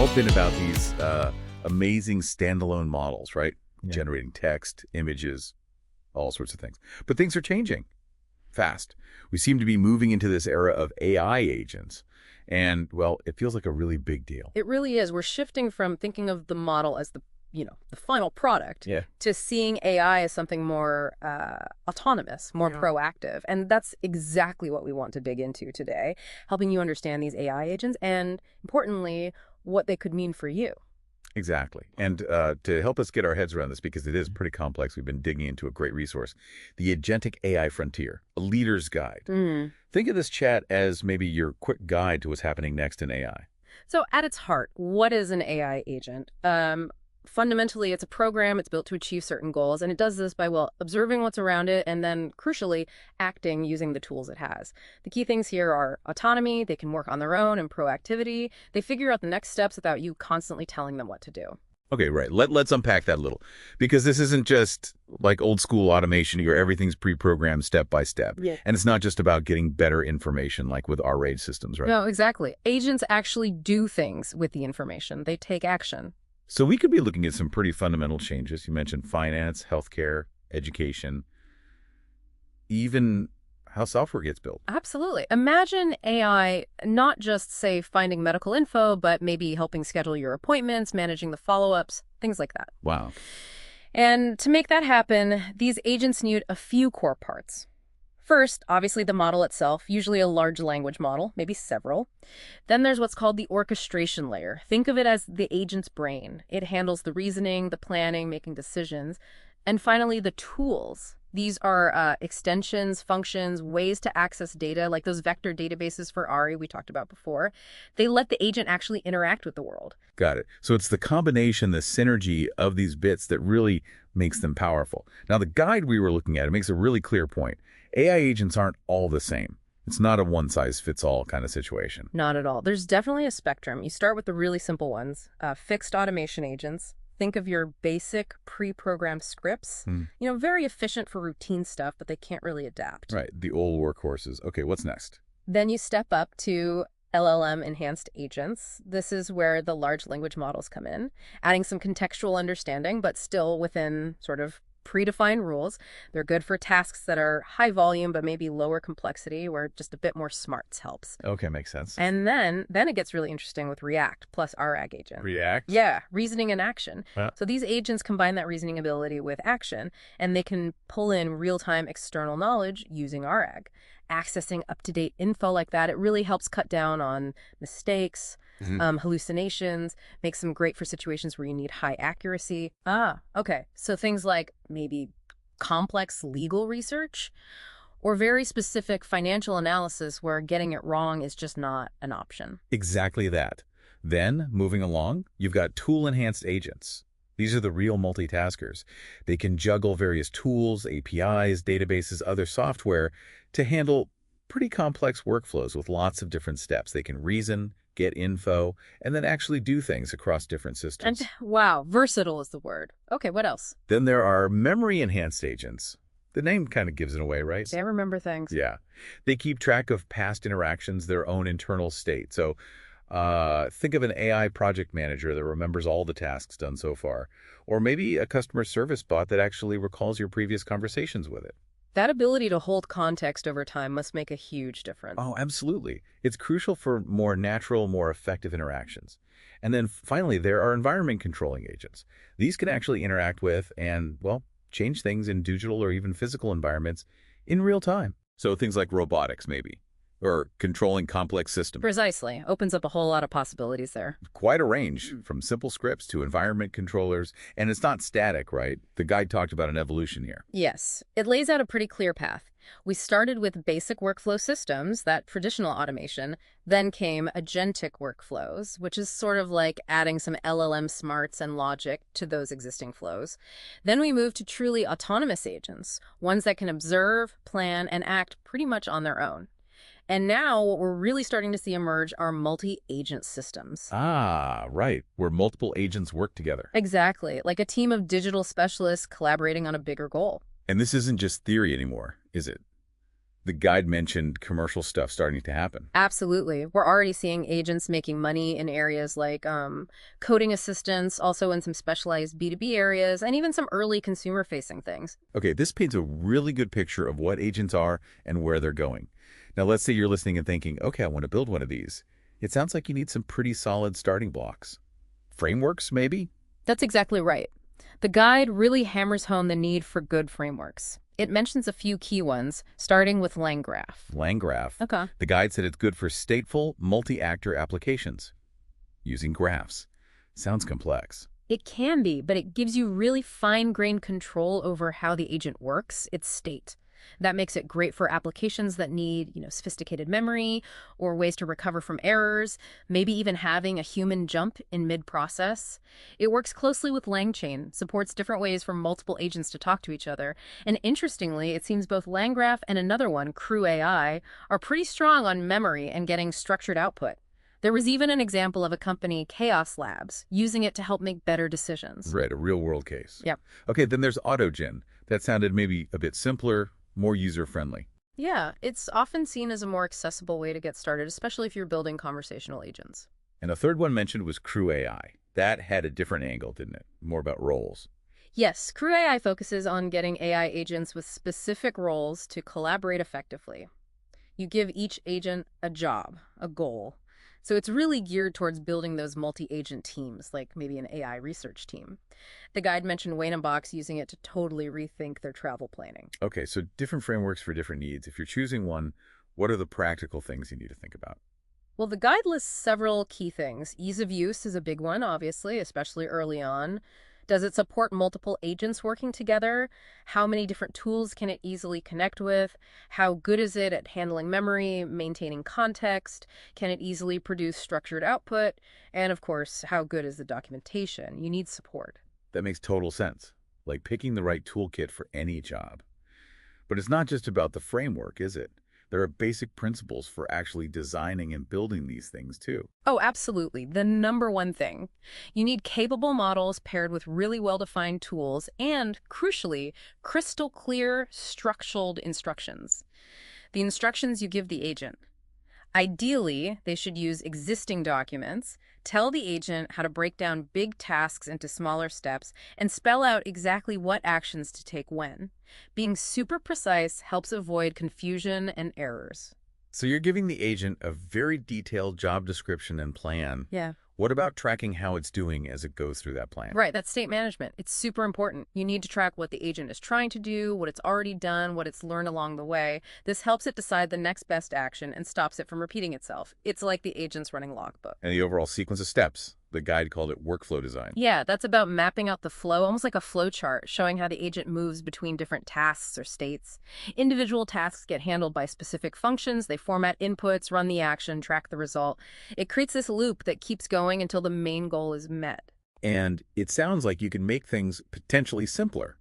all been about these amazing standalone models, right? Yeah. Generating text, images, all sorts of things. But things are changing fast. We seem to be moving into this era of AI agents. And, well, it feels like a really big deal. It really is. We're shifting from thinking of the model as the final product to seeing AI as something more autonomous, more proactive. And that's exactly what we want to dig into today, helping you understand these AI agents and, importantly, what they could mean for you. Exactly. And to help us get our heads around this, because it is pretty complex, we've been digging into a great resource, the Agentic AI Frontier, a leader's guide. Think of this chat as maybe your quick guide to what's happening next in AI. So at its heart, what is an AI agent? Fundamentally, it's a program. It's built to achieve certain goals, and it does this by, well, observing what's around it and then, crucially, acting using the tools it has. The key things here are autonomy. They can work on their own, and proactivity. They figure out the next steps without you constantly telling them what to do. Okay, right. Let's unpack that a little, because this isn't just like old school automation where everything's pre-programmed step by step. Yeah. And it's not just about getting better information like with our RAID systems, right? No, exactly. Agents actually do things with the information. They take action. So we could be looking at some pretty fundamental changes. You mentioned finance, healthcare, education, even how software gets built. Absolutely. Imagine AI not just, say, finding medical info, but maybe helping schedule your appointments, managing the follow-ups, things like that. Wow. And to make that happen, these agents need a few core parts. First, obviously the model itself, usually a large language model, maybe several. Then there's what's called the orchestration layer. Think of it as the agent's brain. It handles the reasoning, the planning, making decisions. And finally, the tools. These are extensions, functions, ways to access data, like those vector databases for ARI we talked about before. They let the agent actually interact with the world. Got it. So it's the combination, the synergy of these bits that really makes them powerful. Now, the guide we were looking at, it makes a really clear point. AI agents aren't all the same. It's not a one-size-fits-all kind of situation. Not at all. There's definitely a spectrum. You start with the really simple ones, fixed automation agents. Think of your basic pre-programmed scripts. Very efficient for routine stuff, but they can't really adapt. Right, the old workhorses. Okay, what's next? Then you step up to LLM-enhanced agents. This is where the large language models come in, adding some contextual understanding, but still within sort of predefined rules. They're good for tasks that are high volume, but maybe lower complexity, where just a bit more smarts helps. Okay, makes sense. And then it gets really interesting with React plus RAG agent. React? Yeah, reasoning and action. Yeah. So these agents combine that reasoning ability with action, and they can pull in real-time external knowledge using RAG. Accessing up-to-date info like that, it really helps cut down on mistakes, hallucinations, makes them great for situations where you need high accuracy. Okay. So things like maybe complex legal research or very specific financial analysis where getting it wrong is just not an option. Exactly that. Then, moving along, you've got tool-enhanced agents. These are the real multitaskers. They can juggle various tools, APIs, databases, other software to handle pretty complex workflows with lots of different steps. They can reason, get info, and then actually do things across different systems. And wow, versatile is the word. Okay, what else? Then there are memory-enhanced agents. The name kind of gives it away, right? They remember things. Yeah. They keep track of past interactions, their own internal state. So think of an AI project manager that remembers all the tasks done so far, or maybe a customer service bot that actually recalls your previous conversations with it. That ability to hold context over time must make a huge difference. Oh, absolutely. It's crucial for more natural, more effective interactions. And then finally, there are environment controlling agents. These can actually interact with and, well, change things in digital or even physical environments in real time. So things like robotics, maybe, or controlling complex systems. Precisely. Opens up a whole lot of possibilities there. Quite a range, from simple scripts to environment controllers. And it's not static, right? The guide talked about an evolution here. Yes. It lays out a pretty clear path. We started with basic workflow systems, that traditional automation. Then came agentic workflows, which is sort of like adding some LLM smarts and logic to those existing flows. Then we moved to truly autonomous agents, ones that can observe, plan, and act pretty much on their own. And now what we're really starting to see emerge are multi-agent systems. Ah, right. Where multiple agents work together. Exactly. Like a team of digital specialists collaborating on a bigger goal. And this isn't just theory anymore, is it? The guide mentioned commercial stuff starting to happen. Absolutely. We're already seeing agents making money in areas like coding assistance, also in some specialized B2B areas, and even some early consumer-facing things. Okay, this paints a really good picture of what agents are and where they're going. Now, let's say you're listening and thinking, okay, I want to build one of these. It sounds like you need some pretty solid starting blocks. Frameworks, maybe? That's exactly right. The guide really hammers home the need for good frameworks. It mentions a few key ones, starting with LangGraph. LangGraph. Okay. The guide said it's good for stateful, multi-actor applications using graphs. Sounds complex. It can be, but it gives you really fine-grained control over how the agent works, its state. That makes it great for applications that need, sophisticated memory or ways to recover from errors, maybe even having a human jump in mid-process. It works closely with LangChain, supports different ways for multiple agents to talk to each other, and interestingly, it seems both LangGraph and another one, CrewAI, are pretty strong on memory and getting structured output. There was even an example of a company, Chaos Labs, using it to help make better decisions. Right, a real-world case. Yep. Okay, then there's AutoGen. That sounded maybe a bit simpler, more user-friendly. Yeah, it's often seen as a more accessible way to get started, especially if you're building conversational agents. And a third one mentioned was CrewAI. That had a different angle, didn't it? More about roles. Yes, CrewAI focuses on getting AI agents with specific roles to collaborate effectively. You give each agent a job, a goal. So it's really geared towards building those multi-agent teams, like maybe an AI research team. The guide mentioned Wayne and Box using it to totally rethink their travel planning. Okay, so different frameworks for different needs. If you're choosing one, what are the practical things you need to think about? Well, the guide lists several key things. Ease of use is a big one, obviously, especially early on. Does it support multiple agents working together? How many different tools can it easily connect with? How good is it at handling memory, maintaining context? Can it easily produce structured output? And of course, how good is the documentation? You need support. That makes total sense, like picking the right toolkit for any job. But it's not just about the framework, is it? There are basic principles for actually designing and building these things, too. Oh, absolutely. The number one thing. You need capable models paired with really well-defined tools and, crucially, crystal clear, structured instructions. The instructions you give the agent. Ideally, they should use existing documents, tell the agent how to break down big tasks into smaller steps, and spell out exactly what actions to take when. Being super precise helps avoid confusion and errors. So you're giving the agent a very detailed job description and plan. Yeah. What about tracking how it's doing as it goes through that plan? Right, that's state management. It's super important. You need to track what the agent is trying to do, what it's already done, what it's learned along the way. This helps it decide the next best action and stops it from repeating itself. It's like the agent's running logbook. And the overall sequence of steps. The guide called it workflow design. Yeah, that's about mapping out the flow, almost like a flow chart, showing how the agent moves between different tasks or states. Individual tasks get handled by specific functions. They format inputs, run the action, track the result. It creates this loop that keeps going until the main goal is met. And it sounds like you can make things potentially simpler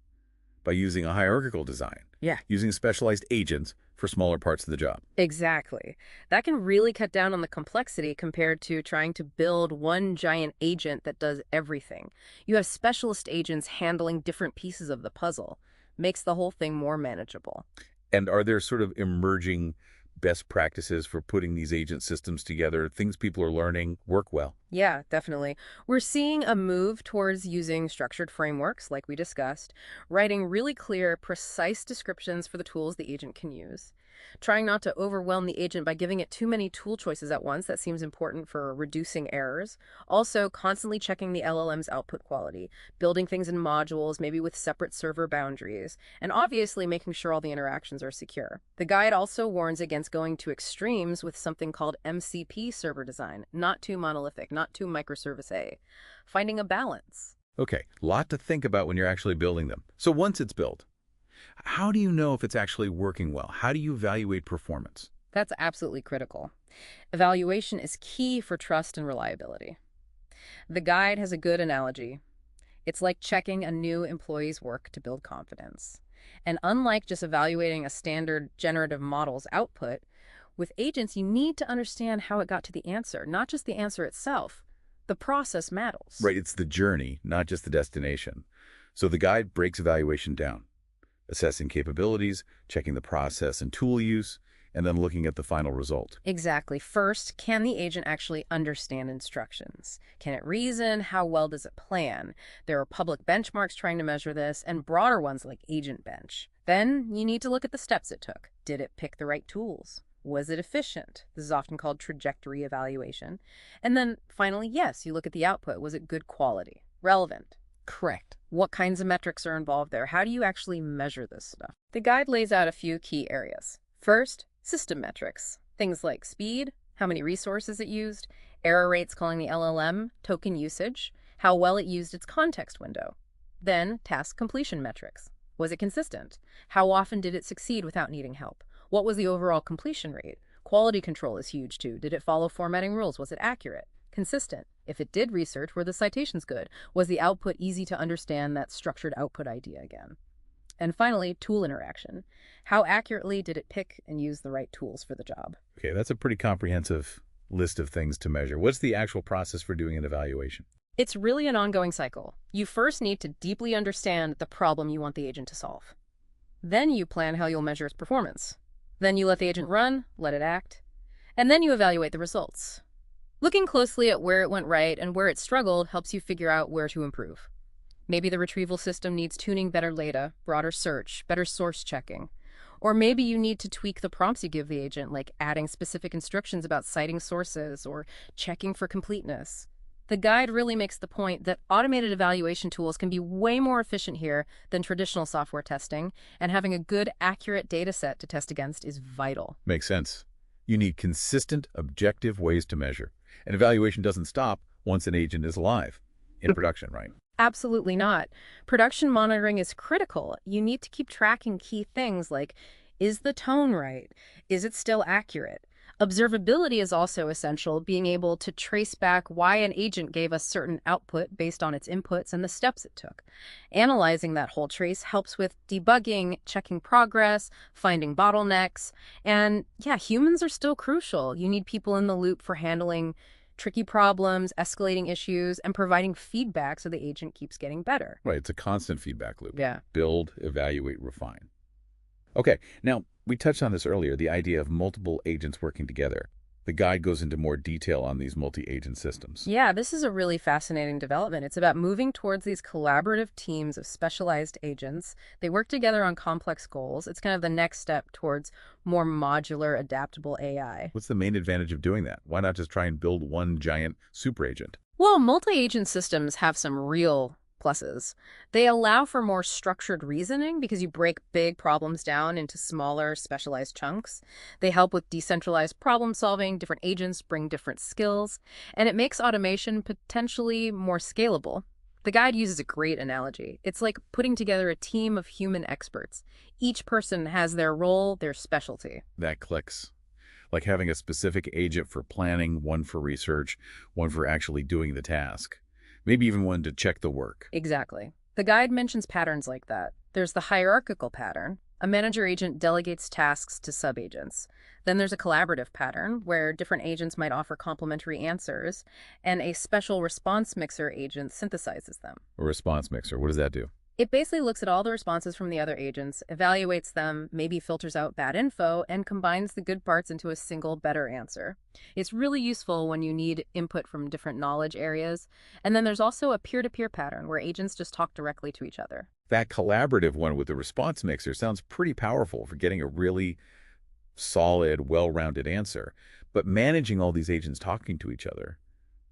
by using a hierarchical design. Yeah. Using specialized agents for smaller parts of the job. Exactly. That can really cut down on the complexity compared to trying to build one giant agent that does everything. You have specialist agents handling different pieces of the puzzle. Makes the whole thing more manageable. And are there sort of emerging best practices for putting these agent systems together, things people are learning work well? Yeah, definitely. We're seeing a move towards using structured frameworks, like we discussed, writing really clear, precise descriptions for the tools the agent can use. Trying not to overwhelm the agent by giving it too many tool choices at once. That seems important for reducing errors. Also, constantly checking the LLM's output quality, building things in modules, maybe with separate server boundaries, and obviously making sure all the interactions are secure. The guide also warns against going to extremes with something called MCP server design, not too monolithic, not too microservice A. Finding a balance. Okay, lot to think about when you're actually building them. So once it's built, how do you know if it's actually working well? How do you evaluate performance? That's absolutely critical. Evaluation is key for trust and reliability. The guide has a good analogy. It's like checking a new employee's work to build confidence. And unlike just evaluating a standard generative model's output, with agents, you need to understand how it got to the answer, not just the answer itself. The process matters. Right, it's the journey, not just the destination. So the guide breaks evaluation down. assessing capabilities, checking the process and tool use, and then looking at the final result. Exactly. First, can the agent actually understand instructions? Can it reason? How well does it plan? There are public benchmarks trying to measure this, and broader ones like Agent Bench. Then you need to look at the steps it took. Did it pick the right tools? Was it efficient? This is often called trajectory evaluation. And then finally, yes, you look at the output. Was it good quality? Relevant? Correct. What kinds of metrics are involved there? How do you actually measure this stuff? The guide lays out a few key areas. First, system metrics. Things like speed, how many resources it used, error rates calling the LLM, token usage, how well it used its context window. Then, task completion metrics. Was it consistent? How often did it succeed without needing help? What was the overall completion rate? Quality control is huge too. Did it follow formatting rules? Was it accurate? Consistent? If it did research, were the citations good? Was the output easy to understand, that structured output idea again? And finally, tool interaction. How accurately did it pick and use the right tools for the job? Okay, that's a pretty comprehensive list of things to measure. What's the actual process for doing an evaluation? It's really an ongoing cycle. You first need to deeply understand the problem you want the agent to solve. Then you plan how you'll measure its performance. Then you let the agent run, let it act, and then you evaluate the results. Looking closely at where it went right and where it struggled helps you figure out where to improve. Maybe the retrieval system needs tuning better data, broader search, better source checking. Or maybe you need to tweak the prompts you give the agent, like adding specific instructions about citing sources or checking for completeness. The guide really makes the point that automated evaluation tools can be way more efficient here than traditional software testing, and having a good, accurate data set to test against is vital. Makes sense. You need consistent, objective ways to measure. And evaluation doesn't stop once an agent is live, in production, right? Absolutely not. Production monitoring is critical. You need to keep tracking key things like, is the tone right? Is it still accurate? Observability is also essential, being able to trace back why an agent gave us certain output based on its inputs and the steps it took. Analyzing that whole trace helps with debugging, checking progress, finding bottlenecks, and yeah, humans are still crucial. You need people in the loop for handling tricky problems, escalating issues, and providing feedback so the agent keeps getting better. Right, it's a constant feedback loop. Yeah. Build, evaluate, refine. Okay, now, we touched on this earlier, the idea of multiple agents working together. The guide goes into more detail on these multi-agent systems. Yeah, this is a really fascinating development. It's about moving towards these collaborative teams of specialized agents. They work together on complex goals. It's kind of the next step towards more modular, adaptable AI. What's the main advantage of doing that? Why not just try and build one giant super agent? Well, multi-agent systems have some real pluses. They allow for more structured reasoning because you break big problems down into smaller, specialized chunks. They help with decentralized problem solving. Different agents bring different skills, and it makes automation potentially more scalable. The guide uses a great analogy. It's like putting together a team of human experts. Each person has their role, their specialty. That clicks. Like having a specific agent for planning, one for research, one for actually doing the task. Maybe even one to check the work. Exactly. The guide mentions patterns like that. There's the hierarchical pattern. A manager agent delegates tasks to sub-agents. Then there's a collaborative pattern where different agents might offer complementary answers, and a special response mixer agent synthesizes them. A response mixer, what does that do? It basically looks at all the responses from the other agents, evaluates them, maybe filters out bad info, and combines the good parts into a single, better answer. It's really useful when you need input from different knowledge areas. And then there's also a peer-to-peer pattern where agents just talk directly to each other. That collaborative one with the response mixer sounds pretty powerful for getting a really solid, well-rounded answer. But managing all these agents talking to each other,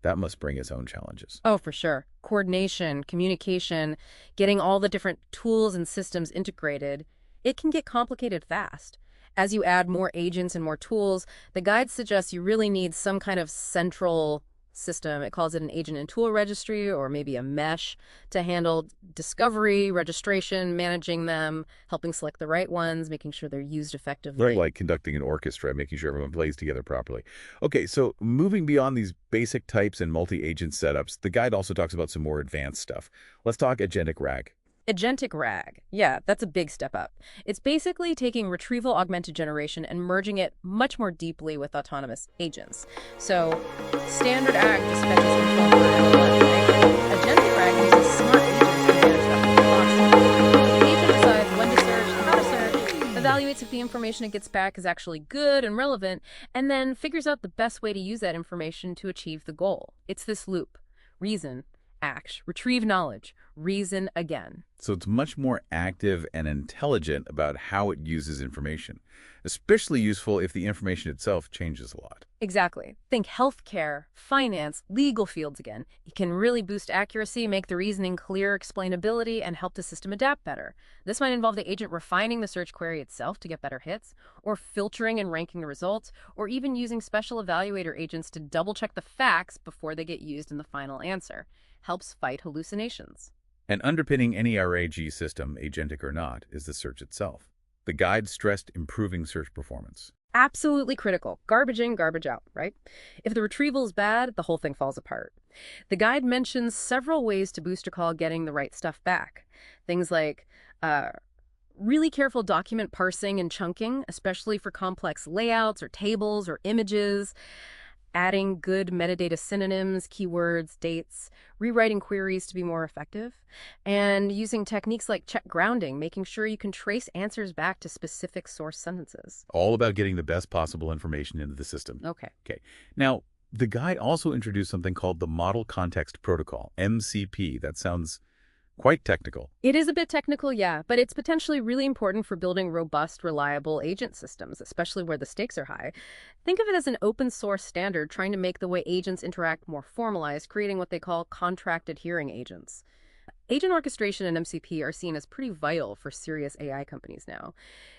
that must bring its own challenges. Oh, for sure. Coordination, communication, getting all the different tools and systems integrated, it can get complicated fast. As you add more agents and more tools, the guide suggests you really need some kind of central system. It calls it an agent and tool registry, or maybe a mesh, to handle discovery, registration, managing them, helping select the right ones, making sure they're used effectively. Right, like conducting an orchestra, making sure everyone plays together properly. Okay, so moving beyond these basic types and multi-agent setups, the guide also talks about some more advanced stuff. Let's talk agentic RAG. Agentic RAG. Yeah, that's a big step up. It's basically taking retrieval augmented generation and merging it much more deeply with autonomous agents. So standard RAG just fetches info for everyone, right? Agentic RAG uses smart agents to manage that process. The agent decides when to search, information it gets back is actually good and relevant, and then figures out the best way to use that information to achieve the goal. It's this loop. Reason, act, retrieve knowledge, reason again. So it's much more active and intelligent about how it uses information, especially useful if the information itself changes a lot. Exactly. Think healthcare, finance, legal fields again. It can really boost accuracy, make the reasoning clear, explainability, and help the system adapt better. This might involve the agent refining the search query itself to get better hits, or filtering and ranking the results, or even using special evaluator agents to double-check the facts before they get used in the final answer. Helps fight hallucinations. And underpinning any RAG system, agentic or not, is the search itself. The guide stressed improving search performance. Absolutely critical. Garbage in, garbage out, right? If the retrieval is bad, the whole thing falls apart. The guide mentions several ways to boost a call getting the right stuff back. Things like really careful document parsing and chunking, especially for complex layouts or tables or images, adding good metadata synonyms, keywords, dates, rewriting queries to be more effective, and using techniques like check grounding, making sure you can trace answers back to specific source sentences. All about getting the best possible information into the system. Okay. Now, the guide also introduced something called the Model Context Protocol, MCP. That sounds quite technical. It is a bit technical, yeah, but it's potentially really important for building robust, reliable agent systems, especially where the stakes are high. Think of it as an open source standard trying to make the way agents interact more formalized, creating what they call contract adhering agents. Agent orchestration and MCP are seen as pretty vital for serious AI companies now.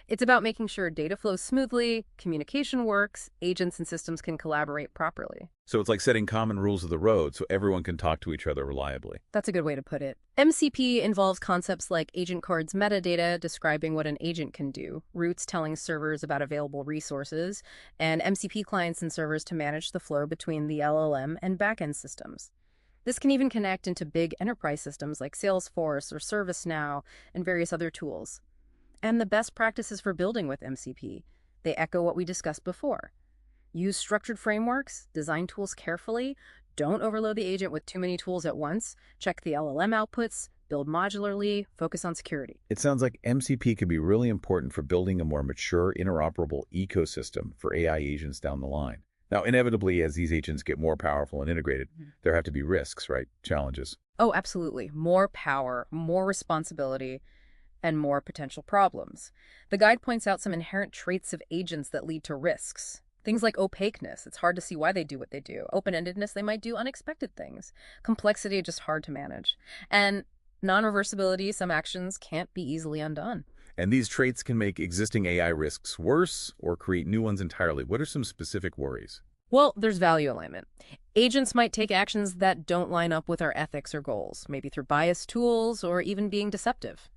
It's about making sure data flows smoothly, communication works, agents and systems can collaborate properly. So it's like setting common rules of the road so everyone can talk to each other reliably. That's a good way to put it. MCP involves concepts like agent cards metadata describing what an agent can do, routes telling servers about available resources, and MCP clients and servers to manage the flow between the LLM and backend systems. This can even connect into big enterprise systems like Salesforce or ServiceNow and various other tools. And the best practices for building with MCP, they echo what we discussed before. Use structured frameworks, design tools carefully, don't overload the agent with too many tools at once, check the LLM outputs, build modularly, focus on security. It sounds like MCP could be really important for building a more mature, interoperable ecosystem for AI agents down the line. Now, inevitably, as these agents get more powerful and integrated, there have to be risks, right? Challenges. Oh, absolutely. More power, more responsibility, and more potential problems. The guide points out some inherent traits of agents that lead to risks. Things like opaqueness. It's hard to see why they do what they do. Open-endedness, they might do unexpected things. Complexity, just hard to manage. And non-reversibility, some actions can't be easily undone. And these traits can make existing AI risks worse or create new ones entirely. What are some specific worries? Well, there's value alignment. Agents might take actions that don't line up with our ethics or goals, maybe through biased tools or even being deceptive.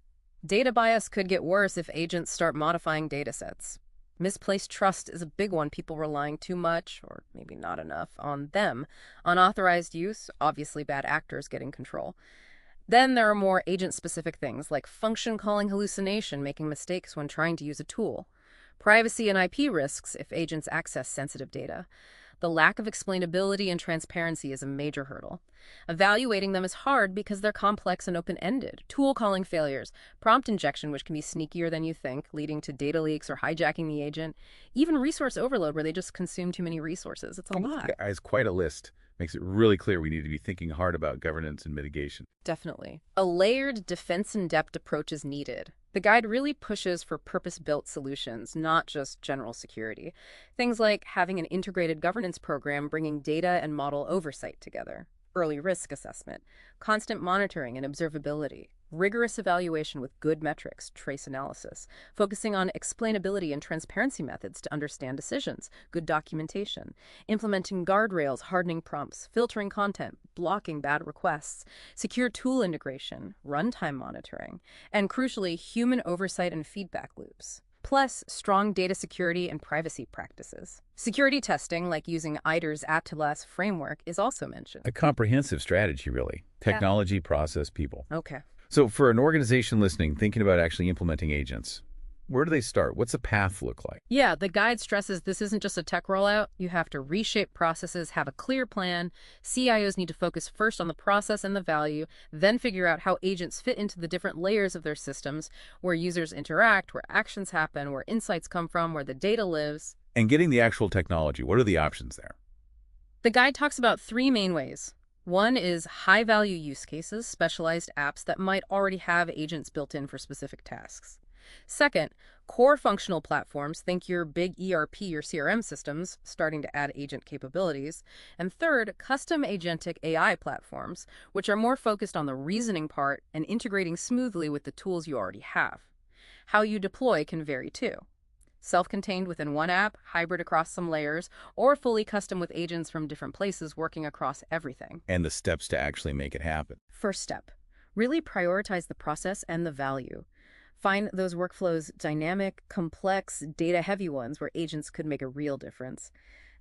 Data bias could get worse if agents start modifying data sets. Misplaced trust is a big one, people relying too much, or maybe not enough, on them. Unauthorized use, obviously bad actors getting control. Then there are more agent-specific things, like function calling hallucination, making mistakes when trying to use a tool. Privacy and IP risks if agents access sensitive data. The lack of explainability and transparency is a major hurdle. Evaluating them is hard because they're complex and open-ended. Tool calling failures, prompt injection, which can be sneakier than you think, leading to data leaks or hijacking the agent. Even resource overload, where they just consume too many resources. It's a lot. It's quite a list. Makes it really clear we need to be thinking hard about governance and mitigation. Definitely. A layered defense-in-depth approach is needed. The guide really pushes for purpose-built solutions, not just general security. Things like having an integrated governance program bringing data and model oversight together, early risk assessment, constant monitoring and observability, rigorous evaluation with good metrics, trace analysis, focusing on explainability and transparency methods to understand decisions, good documentation, implementing guardrails, hardening prompts, filtering content, blocking bad requests, secure tool integration, runtime monitoring, and crucially, human oversight and feedback loops. Plus, strong data security and privacy practices. Security testing, like using IDER's Atlas framework, is also mentioned. A comprehensive strategy, really. Technology, process, people. Okay. So for an organization listening, thinking about actually implementing agents, Where do they start? What's the path look like? Yeah, the guide stresses this isn't just a tech rollout. You have to reshape processes, have a clear plan. CIOs need to focus first on the process and the value, then figure out how agents fit into the different layers of their systems, where users interact, where actions happen, where insights come from, where the data lives. And getting the actual technology, what are the options there? The guide talks about three main ways. One is high-value use cases, specialized apps that might already have agents built in for specific tasks. Second, core functional platforms, think your big ERP or CRM systems, starting to add agent capabilities. And third, custom agentic AI platforms, which are more focused on the reasoning part and integrating smoothly with the tools you already have. How you deploy can vary too. Self-contained within one app, hybrid across some layers, or fully custom with agents from different places working across everything. And the steps to actually make it happen. First step, really prioritize the process and the value. Find those workflows dynamic, complex, data-heavy ones where agents could make a real difference.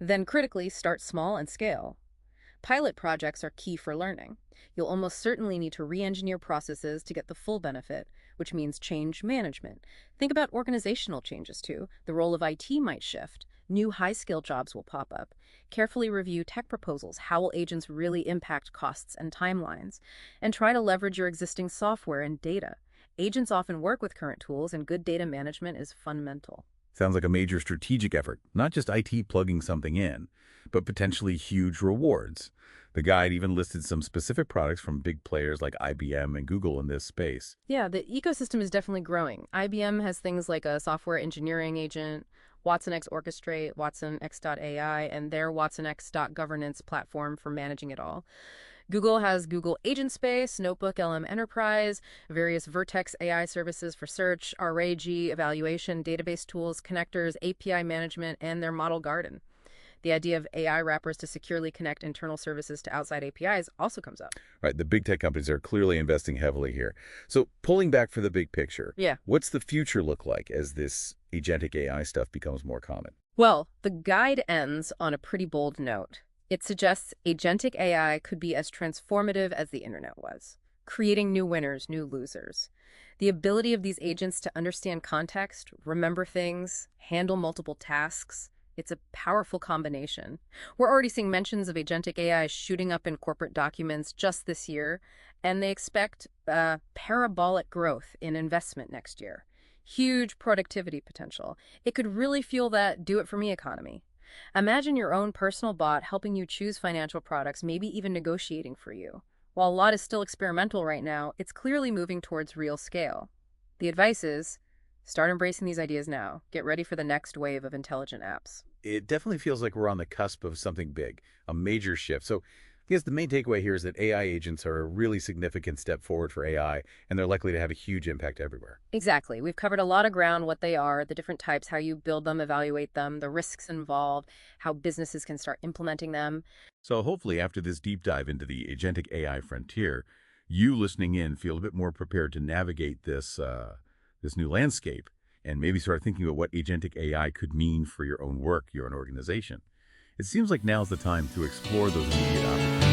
Then critically, start small and scale. Pilot projects are key for learning. You'll almost certainly need to re-engineer processes to get the full benefit, which means change management. Think about organizational changes too. The role of IT might shift. New high-skill jobs will pop up. Carefully review tech proposals. How will agents really impact costs and timelines? And try to leverage your existing software and data. Agents often work with current tools, and good data management is fundamental. Sounds like a major strategic effort, not just IT plugging something in, but potentially huge rewards. The guide even listed some specific products from big players like IBM and Google in this space. Yeah, the ecosystem is definitely growing. IBM has things like a software engineering agent, watsonx Orchestrate, watsonx.ai, and their watsonx.governance platform for managing it all. Google has Google Agent Space, Notebook LM Enterprise, various Vertex AI services for search, RAG, evaluation, database tools, connectors, API management, and their model garden. The idea of AI wrappers to securely connect internal services to outside APIs also comes up. Right, the big tech companies are clearly investing heavily here. So pulling back for the big picture, Yeah. what's the future look like as this agentic AI stuff becomes more common? Well, the guide ends on a pretty bold note. It suggests agentic AI could be as transformative as the internet was, creating new winners, new losers. The ability of these agents to understand context, remember things, handle multiple tasks, it's a powerful combination. We're already seeing mentions of agentic AI shooting up in corporate documents just this year, and they expect parabolic growth in investment next year. Huge productivity potential. It could really fuel that do-it-for-me economy. Imagine your own personal bot helping you choose financial products, maybe even negotiating for you. While a lot is still experimental right now, it's clearly moving towards real scale. The advice is, start embracing these ideas now. Get ready for the next wave of intelligent apps. It definitely feels like we're on the cusp of something big, a major shift. So I guess the main takeaway here is that AI agents are a really significant step forward for AI, and they're likely to have a huge impact everywhere. Exactly. We've covered a lot of ground, what they are, the different types, how you build them, evaluate them, the risks involved, how businesses can start implementing them. So hopefully after this deep dive into the agentic AI frontier, you listening in feel a bit more prepared to navigate this new landscape and maybe start thinking about what agentic AI could mean for your own work, your own organization. It seems like now's the time to explore those immediate opportunities.